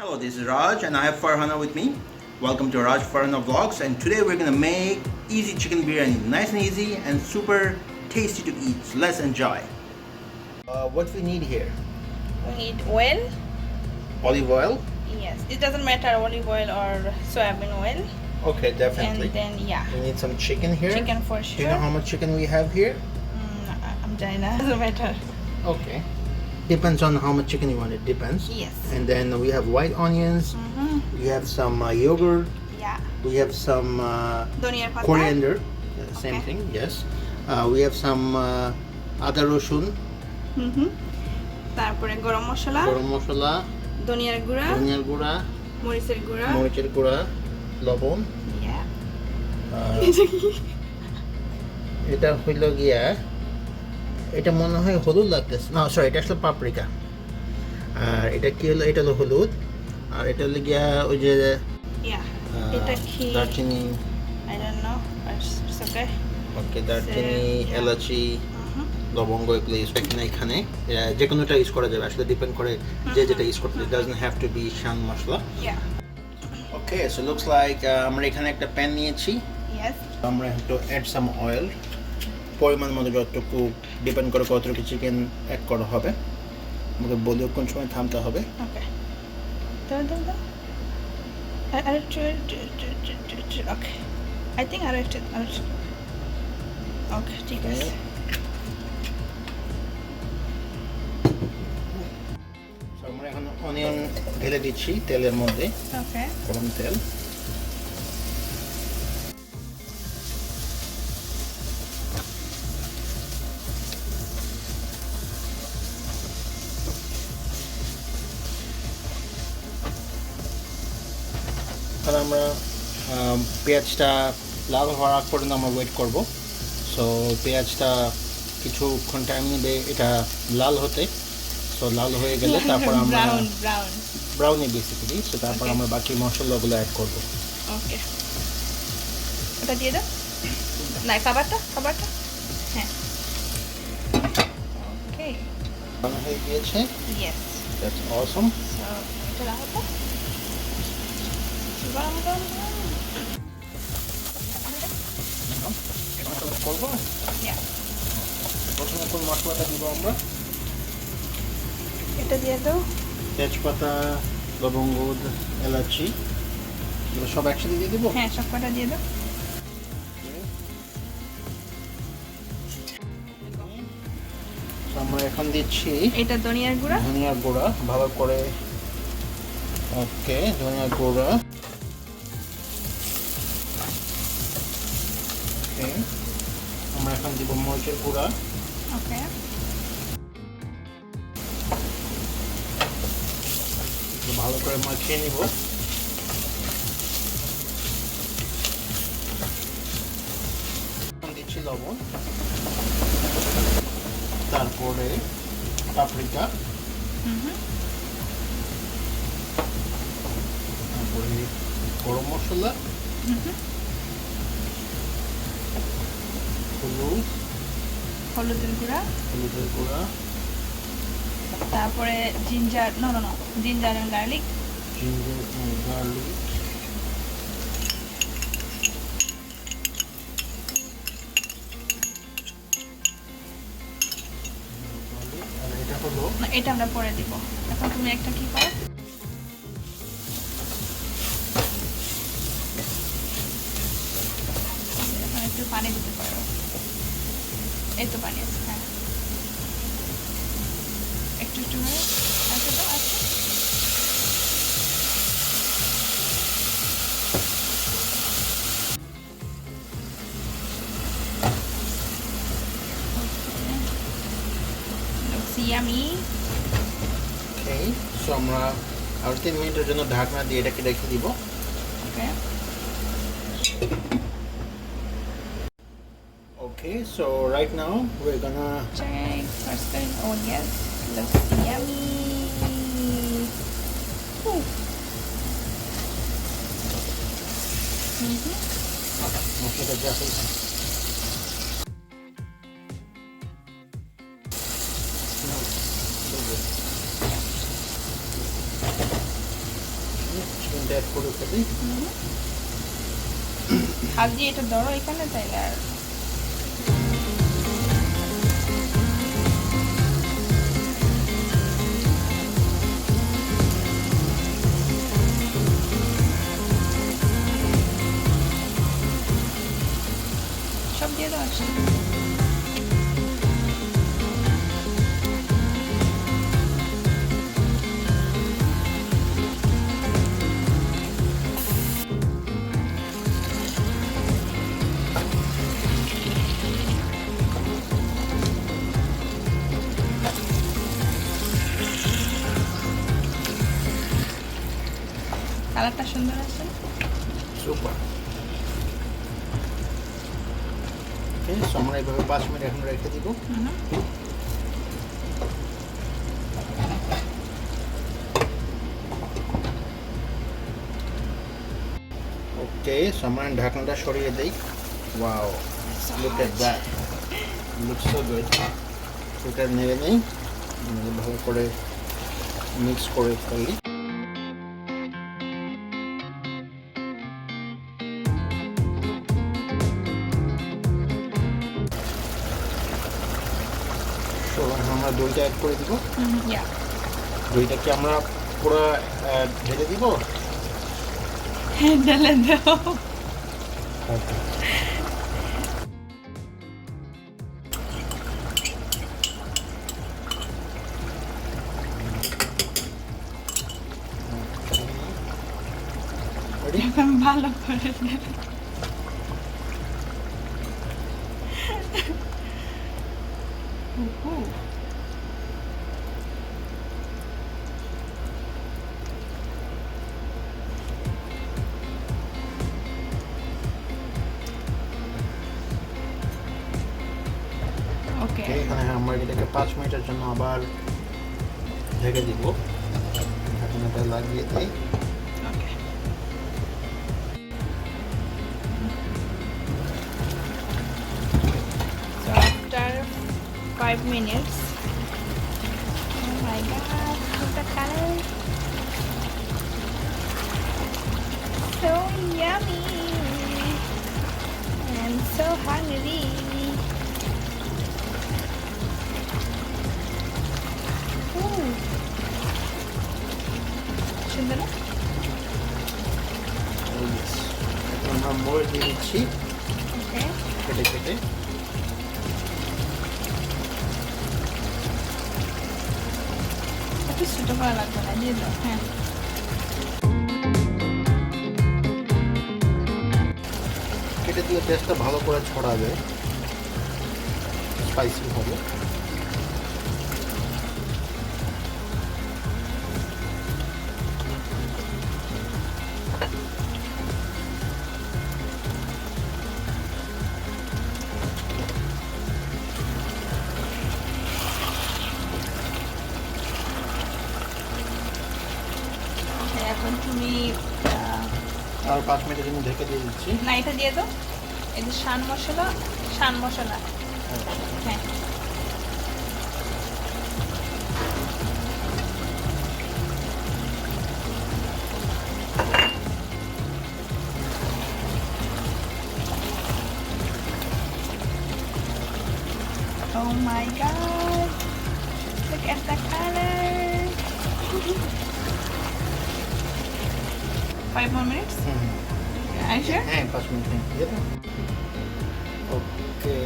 Hello, this is Raj and I have Farhana with me. Welcome to Raj Farhana Vlogs, and today we're gonna make easy chicken biryani. Nice and easy and super tasty to eat. So let's enjoy. What we need here? We need oil. Olive oil? Yes, it doesn't matter olive oil or soybean oil. Okay, definitely. And then we need some chicken here. Chicken for sure. Do you know how much chicken we have here? I'm China. Doesn't matter. Okay. Depends on how much chicken you want. It depends. Yes. And then we have white onions. We have some yogurt. Yeah. We have some coriander. Same thing. Yes. We have some আদা রসুন. তারপরে গরম মশলা. গরম মশলা. ধনিয়ার গুঁড়া. ধনিয়ার গুঁড়া. মরিচের গুঁড়া. মরিচের গুঁড়া. লবণ. এটা হইল গিয়া, এটা মনে হয় হলুদ লাগতেছে, না সরি এটা আসলে পাপরিকা। আর এটা কি হলো, এটা হলো হলুদ। আর এটা হলো গিয়া ওই যে এটা কি দারচিনি, I don't know, it's okay. ওকে, দারচিনি, এলাচি, লবঙ্গ, এগুলো ইউজ করি না এখানে। যে কোনোটা ইউজ করা যাবে, আসলে ডিপেন্ড করে যে যেটা ইউজ করতে। It doesn't have to be Shan masala. Okay, so looks like আমরা এখানে একটা প্যান নিয়েছি। Yes. আমরা একটু অ্যাড সাম অয়েল, পরিমাণ মতো যতটুকু, ডিপেন্ড করে কতটুকু চিকেন অ্যাড করা হবে। আমাকে বলিও কোন সময় থামতে হবে। ওকে, দাও ওকে, আই থিঙ্ক আরেকটু ওকে, ঠিক আছে। আমরা এখন অনিয়ন ঢেলে দিচ্ছি তেলের মধ্যে। ওকে, গরম তেল। আর আমরা পেঁয়াজটা লাল হওয়ার আগ পর্যন্ত আমরা ওয়েট করব। সো পেঁয়াজটা কিছুক্ষণ টাইম নেবে এটা লাল হতে। সো লাল হয়ে গেলে তারপর আমরা ব্রাউনি বেসিক্যালি, সো তারপর আমরা বাকি মশলাগুলো অ্যাড করব। ওকে, এটা দিয়ে দাও। না, খাবারটা হ্যাঁ। ওকে, ভালো হয়ে গিয়েছে। Yes, that's Assam. সো এটা রাখো। প্রথমে কোন মশলাটা দিব আমরা? এটা দিয়ে দাও। তেজপাতা, লবঙ্গ, এলাচি, এগুলো সব একসাথে দিয়ে দেবো। হ্যাঁ, সব কটা দিয়ে দাও। আমরা এখন দিচ্ছি এটা ধনিয়ার গুঁড়া। ধনিয়ার গুঁড়া ভালো করে। ওকে, ধনিয়ার গুঁড়া। ওকে, আমরা এখন দিব মরিচের গুঁড়া। ওকে, ভালো করে মাখিয়ে নিব। দিচ্ছি লবণ, তারপরে পাপরিকা, তারপরে গরম মশলা, হলুদের গুঁড়া, তারপরে জিঞ্জার এন্ড গার্লিক, এটা আমরা পরে দিব। এখন তুমি একটা কি করো, এখন একটু পানি দিতে পারো। এই তো পানি আছে, হ্যাঁ, একটু হয়ে আছে তো আছে। Yummy. Okay, so আমরা আর 3 মিনিটের জন্য ঢাকনা দিয়ে এটাকে রেখে দিব। Okay. Okay, so right now we're gonna check what's going on. Yes, looks yummy. মশলাটা যা হয়েছে চিকেনটা অ্যাড করে ফেলি। হাত দিয়ে এটা ধরো এখানে তাইলে আর সব দিয়ে দাও একসাথে। কালারটা সুন্দর আছে। সুপার। ওকে, সো আমরা এইভাবে 5 মিনিট এখন রেখে দিব। ওকে, সো আমরা ঢাকনাটা সরিয়ে দেই। Wow, look at that, look so good. এটা নেড়ে নেই, ভালো করে মিক্স করে ফেলি। তো আমরা দইটা অ্যাড করে দিব। দইটা কি আমরা পুরো ঢেলে দিব? হ্যাঁ, ঢেলে দাও। ভালো করে এখানে আমরা এটাকে 5 মিনিটের জন্য আবার ঢেকে দিব। ঢাকনাটা লাগিয়ে দিই। So after 5 minutes, oh my god, look at the color, so yummy. I'm so hungry. সুন্দর না? এখন আমরা মোড় দিয়ে দিচ্ছি কেটে কেটে। একটু ছোটো করা লাগবে না, দিয়ে দাও। হ্যাঁ, কেটে দিলে টেস্টটা ভালো করে ছড়াবে, স্পাইসি হবে। এখন তুমি আর 5 মিনিটের জন্য ঢেকে দিয়ে দিচ্ছি। না, এটা দিয়ে দাও। এই যে শান মশলা, হ্যাঁ। Oh my god, look at the color. 5 more minutes? Are you sure? হ্যাঁ, 5 মিনিট দিয়ে দাও। ওকে,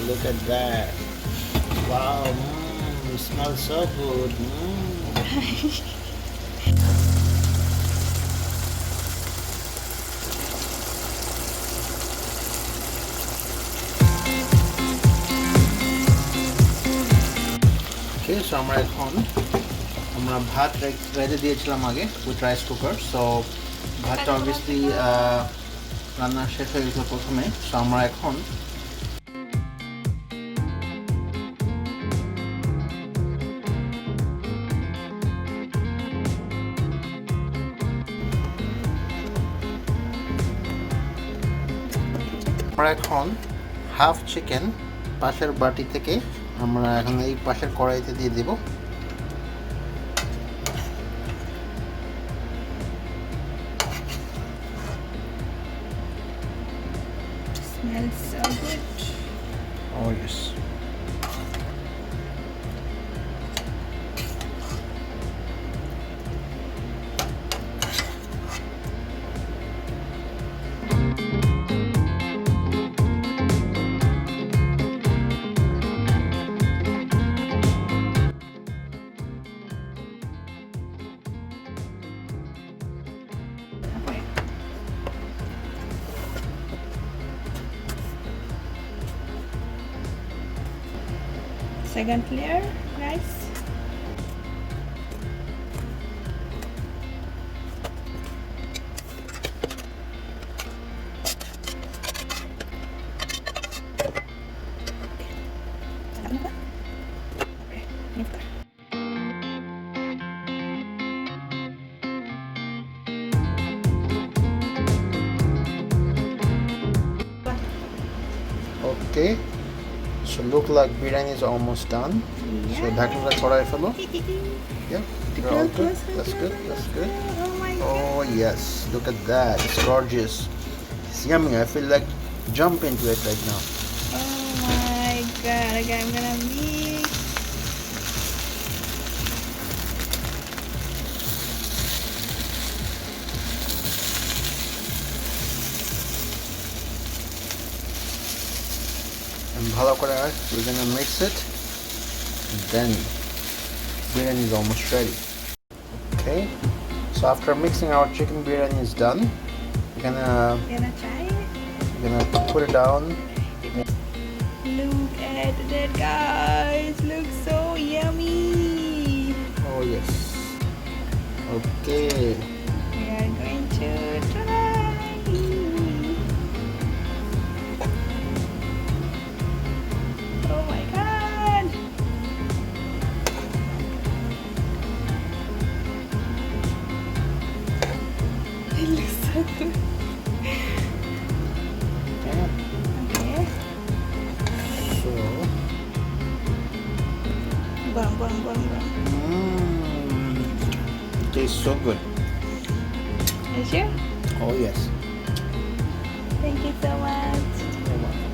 look at that. Wow, it smells so good. So আমরা ভাত রেখে দিয়েছিলাম আগে উইথ রাইস কুকার। সো ভাতটা অবভিয়াসলি রান্না শেষ হয়ে গেছিল প্রথমে। সো আমরা এখন হাফ চিকেন পাশের বাটি থেকে আমরা এখন এই পাশের কড়াইতে দিয়ে দেব। Smells so good. Oh yes. Okay. Second layer rice. Okay. So look like biryani is almost done. So ঢাকনাটা ছড়ায় ফেলো. Yeah. You're all good. That's good. That's good. Oh my god. Oh yes. Look at that. It's gorgeous. It's yummy. I feel like jump into it right now. Oh my god. Okay, I'm gonna mix. And ভালো করে we're gonna mix it. And then biryani is almost ready. Okay. So after mixing, our chicken biryani is done. We're gonna Try it. put it down. Look at that, guys. Looks so yummy. Oh yes. Okay. We are going to try. Oh my god. It looks so good. Yeah. Okay. So. Bum, bum, bum, bum. It tastes so good. Is you? Oh yes. Thank you so much. You're welcome.